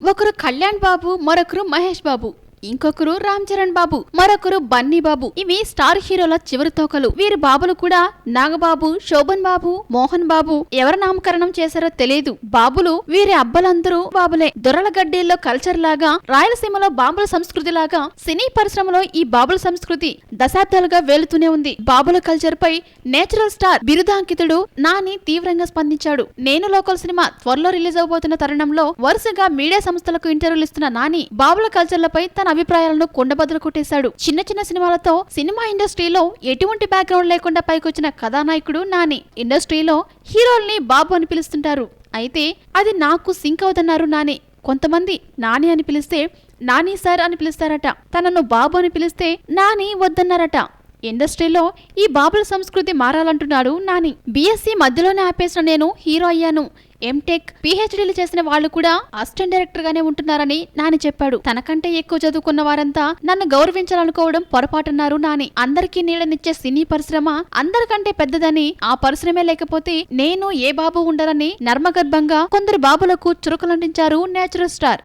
ఒకరు కళ్యాణ్ బాబు, మరొకరు మహేష్ బాబు, ఇంకొకరు రామ్ చరణ్ బాబు, మరొకరు బన్నీ బాబు. ఇవి స్టార్ హీరోల చివరి తోకలు. వీరి బాబులు కూడా నాగబాబు, శోభన్ బాబు, మోహన్ బాబు. ఎవరు నామకరణం చేశారో తెలియదు. బాబులు వీరి అబ్బలందరూ బాబులే. దొరల గడ్డీల్లో కల్చర్ లాగా, రాయలసీమలో బాబుల సంస్కృతి లాగా సినీ పరిశ్రమలో ఈ బాబుల సంస్కృతి దశాబ్దాలుగా వేలుతూనే ఉంది. బాబుల కల్చర్ పై నేచురల్ స్టార్ బిరుదాంకితుడు నాని తీవ్రంగా స్పందించాడు. నేను లోకల్ సినిమా త్వరలో రిలీజ్ అవబోతున్న తరుణంలో వరుసగా మీడియా సంస్థలకు ఇంటర్వ్యూలు ఇస్తున్న నాని బాబుల కల్చర్లపై తన అభిప్రాయాలను కొండబద్దలు కొట్టేశాడు. చిన్న చిన్న సినిమాలతో సినిమా ఇండస్ట్రీలో ఎటువంటి బ్యాక్గ్రౌండ్ లేకుండా పైకొచ్చిన కథానాయకుడు నాని. ఇండస్ట్రీలో హీరోల్ని బాబు అని పిలుస్తుంటారు. అయితే అది నాకు సింక్ అవుతున్నారు నాని. కొంతమంది నాని అని పిలిస్తే నాని సార్ అని పిలుస్తారట. తనను బాబు అని పిలిస్తే నాని వద్దన్నారట. ఇండస్ట్రీలో ఈ బాబుల సంస్కృతి మారాలంటున్నాడు నాని. బీఎస్సీ మధ్యలోనే ఆపేసిన నేను హీరో అయ్యాను. ఎంటెక్, పిహెచ్డీలు చేసిన వాళ్ళు కూడా అసిస్టెంట్ డైరెక్టర్ గానే ఉంటున్నారని నాని చెప్పాడు. తనకంటే ఎక్కువ చదువుకున్న వారంతా నన్ను గౌరవించాలనుకోవడం పొరపాటున్నారు నాని. అందరికీ నీడనిచ్చే సినీ పరిశ్రమ అందరికంటే పెద్దదని, ఆ పరిశ్రమే లేకపోతే నేను ఏ బాబు ఉండరని నర్మగర్భంగా కొందరు బాబులకు చురుకులంటించారు నేచురల్ స్టార్.